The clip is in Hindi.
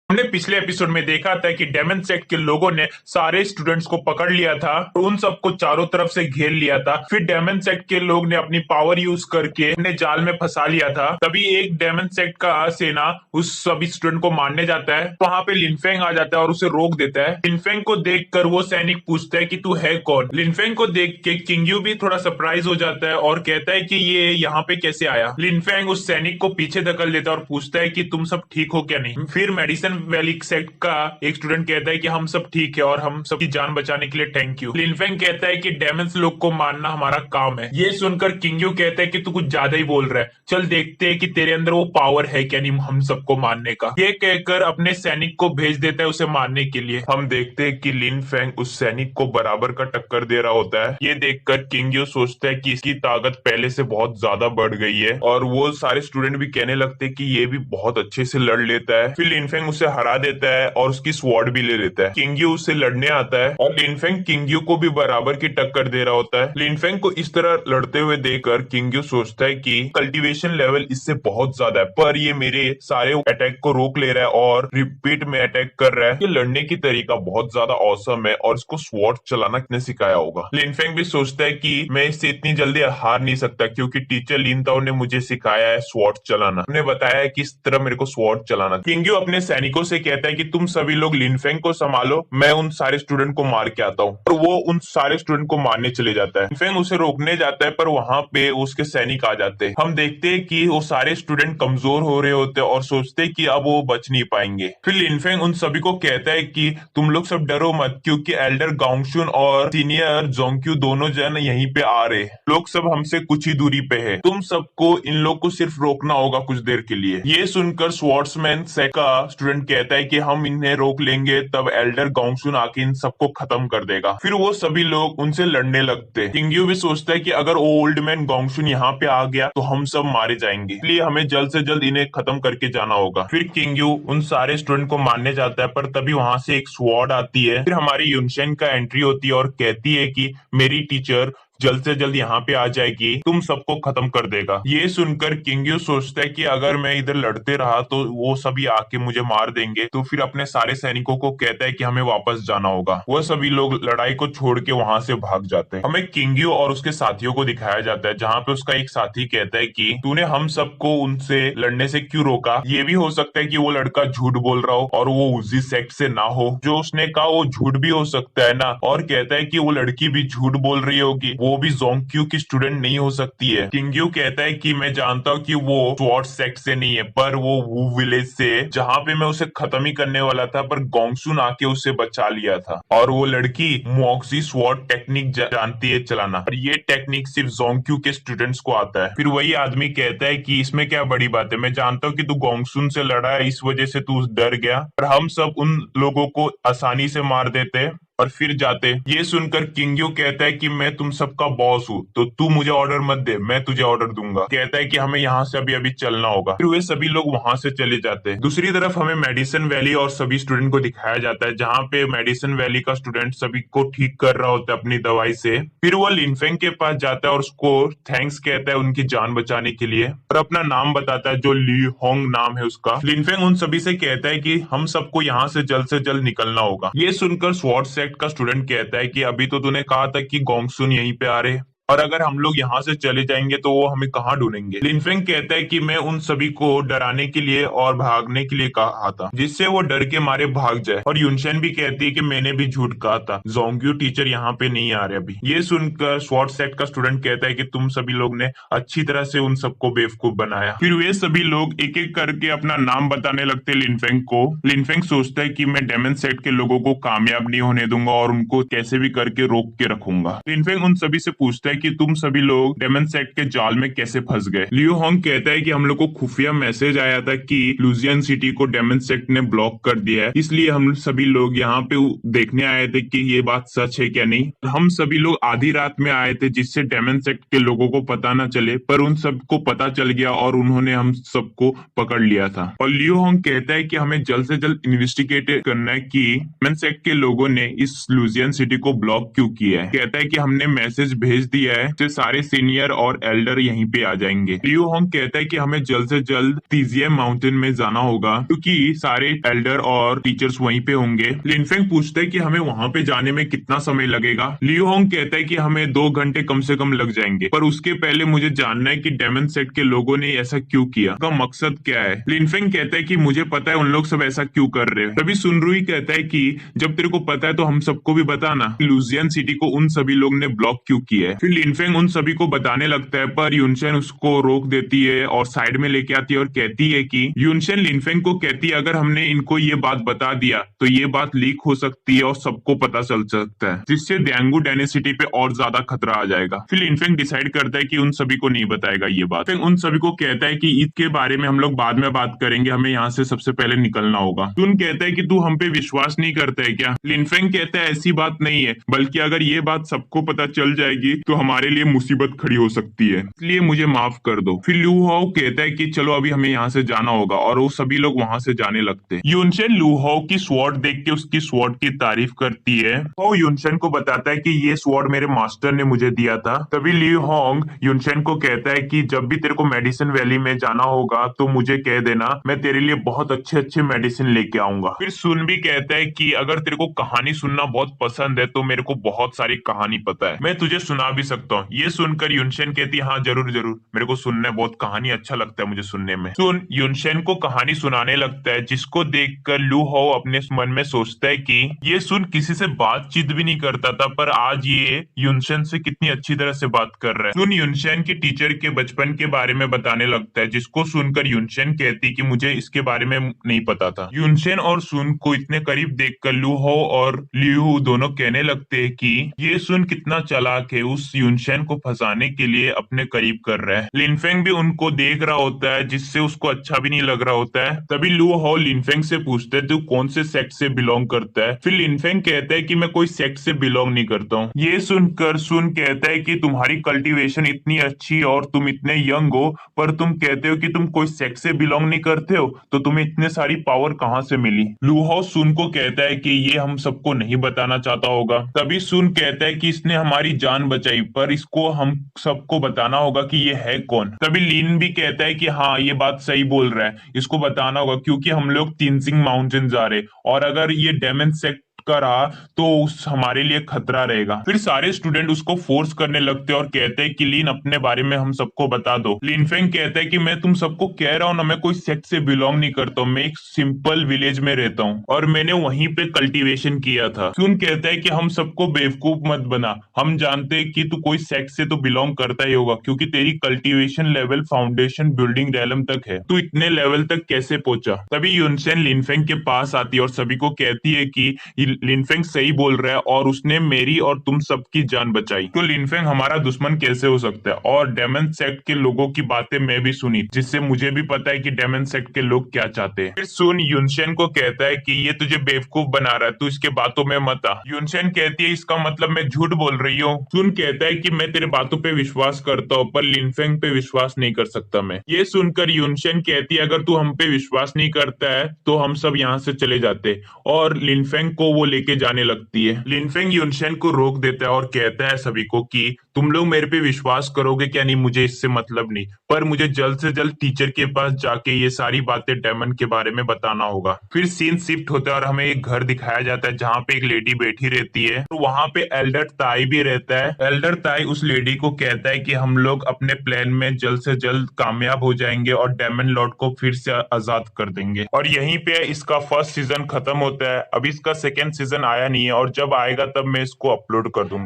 हमने पिछले एपिसोड में देखा था कि डेमन सेक्ट के लोगों ने सारे स्टूडेंट्स को पकड़ लिया था और उन सबको चारों तरफ से घेर लिया था। फिर डेमन सेक्ट के लोग ने अपनी पावर यूज करके अपने जाल में फंसा लिया था। तभी एक डेमन सेक्ट का सेना उस सभी स्टूडेंट को मारने जाता है। वहां पे लिनफेंग आ जाता है और उसे रोक देता है। लिनफेंग को देखकर वो सैनिक पूछता है कि तू है कौन। लिनफेंग को देख के किंगयू भी थोड़ा सरप्राइज हो जाता है और कहता है कि ये यहाँ पे कैसे आया। लिनफेंग उस सैनिक को पीछे धकेल देता है और पूछता है कि तुम सब ठीक हो क्या नहीं। फिर मेडिसिन वैली सेक्ट का एक स्टूडेंट कहता है कि हम सब ठीक है और हम सबकी जान बचाने के लिए थैंक यू। लिनफेंग कहता है कि डेमन्स लोग को मारना हमारा काम है। ये सुनकर किंगयू कहता है कि तू कुछ ज्यादा ही बोल रहा है, चल देखते हैं कि तेरे अंदर वो पावर है क्या नहीं हम सबको मारने का। ये कहकर अपने सैनिक को भेज देता है उसे मारने के लिए। हम देखते हैं कि लिनफेंग उस सैनिक को बराबर का टक्कर दे रहा होता है। ये देखकर किंगयू सोचता है कि इसकी ताकत पहले से बहुत ज्यादा बढ़ गई है और वो सारे स्टूडेंट भी कहने लगते हैं कि ये भी बहुत अच्छे से लड़ लेता है। फिर लिनफेंग उसे हरा देता है और उसकी स्वॉर्ड भी ले लेता है। किंगयू उससे लड़ने आता है और लिनफेंग किंगयू को भी बराबर की टक्कर दे रहा होता है। लिनफेंग को इस तरह लड़ते हुए देखकर किंगयू सोचता है कि कल्टीवेशन लेवल इससे बहुत ज्यादा है, पर ये मेरे सारे अटैक को रोक ले रहा है और रिपीट में अटैक कर रहा है। ये लड़ने की तरीका बहुत ज्यादा औसम है और इसको स्वॉर्ड चलाना किसने सिखाया होगा। लिनफेंग भी सोचता है कि मैं इससे इतनी जल्दी हार नहीं सकता क्योंकि टीचर लिनताओ ने मुझे सिखाया है स्वॉर्ड चलाना, उन्हें बताया है कि इस तरह मेरे को स्वॉर्ड चलाना। किंगयू अपने सैनिकों से कहता है कि तुम सभी लोग लिनफेंग को संभालो, मैं उन सारे स्टूडेंट को मार के आता हूँ। और वो उन सारे स्टूडेंट को मारने चले जाता है। लिनफेंग उसे रोकने जाता है पर वहां पे उसके सैनिक आ जाते हैं। हम देखते हैं कि वो सारे स्टूडेंट कमजोर हो रहे होते हैं और सोचते हैं कि अब वो बच नहीं पाएंगे। फिर लिनफेंग उन सभी को कहता है कि तुम लोग सब डरो मत क्योंकि एल्डर गांगशुन और सीनियर जोंग्क्यू दोनों जन यहीं पे आ रहे। लोग सब हमसे कुछ ही दूरी पे है, तुम सबको इन लोग को सिर्फ रोकना होगा कुछ देर के लिए। ये सुनकर स्वॉर्ड्समैन का स्टूडेंट कहता है कि हम इन्हें रोक लेंगे तब एल्डर गांगशुन आके इन सबको खत्म कर देगा। फिर वो सभी लोग उनसे लड़ने लगते। किंगयू भी सोचता है कि अगर ओल्ड मैन गांगशुन यहाँ पे आ गया तो हम सब मारे जाएंगे, इसलिए हमें जल्द से जल्द इन्हें खत्म करके जाना होगा। फिर किंगयू उन सारे स्टूडेंट को मारने जाता है पर तभी वहां से एक स्वॉर्ड आती है। फिर हमारी युनशेन का एंट्री होती है और कहती है कि मेरी टीचर जल्द से जल्द यहाँ पे आ जाएगी, तुम सबको खत्म कर देगा। ये सुनकर किंगयू सोचता है कि अगर मैं इधर लड़ते रहा तो वो सभी आके मुझे मार देंगे, तो फिर अपने सारे सैनिकों को कहता है कि हमें वापस जाना होगा। वह सभी लोग लड़ाई को छोड़ के वहां से भाग जाते हैं। हमें किंगयू और उसके साथियों को दिखाया जाता है जहाँ पे उसका एक साथी कहता है कि तूने हम सबको उनसे लड़ने से क्यों रोका। ये भी हो सकता है कि वो लड़का झूठ बोल रहा हो और वो उसी सेक्ट से ना हो। जो उसने कहा वो झूठ भी हो सकता है ना, और कहता है कि वो लड़की भी झूठ बोल रही होगी, वो भी जोंग्क्यू की स्टूडेंट नहीं हो सकती है। किंगयू कहता है कि मैं जानता हूँ कि वो स्वॉर्ड सेक्ट से नहीं है पर वो वू विलेज से, जहाँ पे मैं उसे खत्म ही करने वाला था पर गोंगसुन आके उसे बचा लिया था। और वो लड़की मोक्सी स्वॉर्ड टेक्निक जानती है चलाना, और ये टेक्निक सिर्फ जोंग्क्यू के स्टूडेंट्स को आता है। फिर वही आदमी कहता है कि इसमें क्या बड़ी बात है, मैं जानता हूँ कि तू गोंगसुन से लड़ा है इस वजह से तू डर गया, पर हम सब उन लोगों को आसानी से मार देते और फिर जाते। ये सुनकर किंगयू कहता है कि मैं तुम सबका बॉस हूँ तो तू मुझे ऑर्डर मत दे, मैं तुझे ऑर्डर दूंगा। कहता है कि हमें यहाँ से अभी अभी चलना होगा। फिर वे सभी लोग वहां से चले जाते हैं। दूसरी तरफ हमें मेडिसिन वैली और सभी स्टूडेंट को दिखाया जाता है जहाँ पे मेडिसिन वैली का स्टूडेंट सभी को ठीक कर रहा होता है अपनी दवाई से। फिर वो लिनफेंग के पास जाता है और उसको थैंक्स कहता है उनकी जान बचाने के लिए और अपना नाम बताता है जो ली होंग नाम है उसका। लिनफेंग उन सभी से कहता है कि हम सबको यहाँ से जल्द निकलना होगा। ये सुनकर स्वॉर्ड सेक्ट का स्टूडेंट कहता है कि अभी तो तूने कहा था कि गोंगसुन यहीं पे आ रहे, और अगर हम लोग यहाँ से चले जाएंगे तो वो हमें कहाँ ढूंढेंगे। लिनफेंग कहता है कि मैं उन सभी को डराने के लिए और भागने के लिए कहा था जिससे वो डर के मारे भाग जाए। और युनशेन भी कहती है कि मैंने भी झूठ कहा था, जोंग्क्यू टीचर यहाँ पे नहीं आ रहे अभी। ये सुनकर स्वॉर्ड सेक्ट का स्टूडेंट कहता है कि तुम सभी लोग ने अच्छी तरह से उन सबको बेवकूफ बनाया। फिर वे सभी लोग एक एक करके अपना नाम बताने लगते लिनफेंग को। लिनफेंग सोचता है कि मैं डेमन सेट के लोगों को कामयाब नहीं होने दूंगा और उनको कैसे भी करके रोक के रखूंगा। लिनफेंग उन सभी से पूछता है कि तुम सभी लोग डेमन सेट के जाल में कैसे फंस गए। लियो होंग कहता है कि हम लोग को खुफिया मैसेज आया था कि लुजियन सिटी को डेमन सेट ने ब्लॉक कर दिया है, इसलिए हम सभी लोग यहाँ पे देखने आए थे कि ये बात सच है क्या नहीं। हम सभी लोग आधी रात में आए थे जिससे डेमन सेट के लोगों को पता न चले, पर उन सबको पता चल गया और उन्होंने हम सबको पकड़ लिया था। और लियो होंग कहता है कि हमें जल्द से जल्द इन्वेस्टिगेट करना है कि डेमन सेट के लोगों ने इस लुजियन सिटी को ब्लॉक क्यों किया है। कहता है कि हमने मैसेज भेज दिया किया है तो सारे सीनियर और एल्डर यहीं पे आ जाएंगे। लियो होंग कहता है कि हमें जल्द से जल्द तीजिया माउंटेन में जाना होगा क्योंकि सारे एल्डर और टीचर्स वहीं पे होंगे। लिनफेंग पूछता है कि हमें वहां पे जाने में कितना समय लगेगा। लियो होंग कहता है कि हमें 2 घंटे कम से कम लग जाएंगे, पर उसके पहले मुझे जानना है कि डेमन सेट के लोगों ने ऐसा क्यों किया, उनका मकसद क्या है। लिनफेंग कहता है कि मुझे पता है उन लोग सब ऐसा क्यों कर रहे हैं। तभी सुनरुई कहता है कि जब तेरे को पता है तो हम सबको भी बताना लुजियन सिटी को उन सभी लोग ने ब्लॉक क्यों किया है। फिर लिनफेंग उन सभी को बताने लगता है, पर यूनशेन उसको रोक देती है और साइड में लेके आती है और कहती है कि यूनशेन लिनफेंग को कहती है अगर हमने इनको ये बात बता दिया तो ये बात लीक हो सकती है और सबको पता चल सकता है, जिससे डेंगू डायनेसिटी पे और ज्यादा खतरा आ जाएगा। फिर लिनफेंग डिसाइड करता है कि उन सभी को नहीं बताएगा ये बात। फिर उन सभी को कहता है कि ईद के बारे में हम लोग बाद में बात करेंगे, हमें यहाँ से सबसे पहले निकलना होगा। सुन कहता है कि तू हम पे विश्वास नहीं करता है क्या। लिनफेंग कहता है ऐसी बात नहीं है, बल्कि अगर ये बात सबको पता चल जाएगी तो हमारे लिए मुसीबत खड़ी हो सकती है, इसलिए मुझे माफ कर दो। फिर लू हाओ कहता है कि चलो अभी हमें यहाँ से जाना होगा और वो सभी लोग वहां से जाने लगते हैं। यूनशेन लू हाओ की स्वॉर्ड देख के उसकी स्वॉर्ड की तारीफ करती है। वो यूनशेन को बताता है कि ये स्वॉर्ड मेरे मास्टर ने मुझे दिया था। तभी लियू होंग यूनशेन को कहता है कि जब भी तेरे को मेडिसिन वैली में जाना होगा तो मुझे कह देना, मैं तेरे लिए बहुत अच्छे अच्छे मेडिसिन लेके आऊंगा। फिर सुन भी कहता है कि अगर तेरे को कहानी सुनना बहुत पसंद है तो मेरे को बहुत सारी कहानी पता है, मैं तुझे सुना भी सकता हूँ। ये सुनकर यूनशेन कहती है हाँ जरूर जरूर, मेरे को सुनने बहुत कहानी अच्छा लगता है मुझे सुनने में। सुन यूनशेन को कहानी सुनाने लगता है, जिसको देखकर लू हाओ अपने मन में सोचता है कि ये सुन किसी से बातचीत भी नहीं करता था, पर आज ये यूनशेन से कितनी अच्छी तरह से बात कर रहा है। सुन यूनशेन के टीचर के बचपन के बारे में बताने लगता है, जिसको सुनकर यूनशेन कहती कि मुझे इसके बारे में नहीं पता था। यूनशेन और सुन को इतने करीब देखकर लू हाओ और लियू दोनों कहने लगते हैं कि ये सुन कितना चालाक है, उस यूनशेन को फंसाने के लिए अपने करीब कर रहा है। लिनफेंग भी उनको देख रहा होता है, जिससे उसको अच्छा भी नहीं लग रहा होता है। तभी लू हाओ लिनफेंग से पूछते है तू कौन से सेक्ट से बिलोंग करता है। फिर लिनफेंग कहता है कि मैं कोई सेक्ट से बिलोंग नहीं करता हूँ। ये सुनकर सुन कहता है कि तुम्हारी कल्टीवेशन इतनी अच्छी और तुम इतने यंग हो, पर तुम कहते हो कि तुम कोई सेक्ट से बिलोंग नहीं करते हो, तो तुम्हें इतने सारी पावर कहाँ से मिली। लू हाओ सुन को कहता है कि ये हम सबको नहीं बताना चाहता होगा। तभी सुन कहता है कि इसने हमारी जान बचाई, पर इसको हम सबको बताना होगा कि ये है कौन। तभी लिन भी कहता है कि हाँ ये बात सही बोल रहा है, इसको बताना होगा क्योंकि हम लोग तिनसिंग माउंटेन जा रहे और अगर ये डेमन सेक्ट का रहा तो उस हमारे लिए खतरा रहेगा। फिर सारे स्टूडेंट उसको फोर्स करने लगते हैं और कहते हैं कि लिन अपने बारे में हम सबको बता दो। लिनफेंग कहता है कि मैं तुम सबको कह रहा हूँ ना, मैं कोई सेक्ट से बिलोंग नहीं करता हूँ, मैं एक सिंपल विलेज में रहता हूँ और मैंने वहीं पे कल्टीवेशन किया था। सुन कहता है कि हम सबको बेवकूफ मत बना, हम जानते हैं कि तू कोई सेक्ट से तो बिलोंग करता ही होगा क्योंकि तेरी cultivation level foundation building realm तक है, तू इतने लेवल तक कैसे पहुंचा। तभी यूनशेन लिनफेंग के पास आती है और सभी को कहती है कि लिनफेंग सही बोल रहा है और उसने मेरी और तुम सबकी जान बचाई, तो लिनफेंग हमारा दुश्मन कैसे हो सकता है। और डेमन सेक्ट के लोगों की बातें मैं भी सुनी, जिससे मुझे भी पता है कि डेमन सेक्ट के लोग क्या चाहते हैं। फिर सुन यूनशेन को कहता है कि ये तुझे बेवकूफ बना रहा है, तू इसके बातों में मत आ। यूनशेन कहती है इसका मतलब मैं झूठ बोल रही हूँ। सुन कहता है कि मैं तेरे बातों पे विश्वास करता हूँ, पर लिनफेंग पे विश्वास नहीं कर सकता मैं। ये सुनकर यूनशेन कहती है अगर तू हम पे विश्वास नहीं करता है तो हम सब यहाँ से चले जाते, और लिनफेंग को वो लेके जाने लगती है। लिनफेंग यूनशेन को रोक देता है और कहता है सभी को कि तुम लोग मेरे पे विश्वास करोगे क्या नहीं मुझे इससे मतलब नहीं, पर मुझे जल्द से जल्द टीचर के पास जाके ये सारी बातें डेमन के बारे में बताना होगा। फिर सीन शिफ्ट होता है और हमें एक घर दिखाया जाता है जहाँ पे एक लेडी बैठी रहती है, तो वहाँ पे एल्डर ताई भी रहता है। एल्डर ताई उस लेडी को कहता है कि हम लोग अपने प्लान में जल्द से जल्द कामयाब हो जाएंगे और डेमन लॉर्ड को फिर से आजाद कर देंगे। और यहीं पे इसका फर्स्ट सीजन खत्म होता है। अभी इसका सेकेंड सीजन आया नहीं है और जब आएगा तब मैं इसको अपलोड कर दूंगा।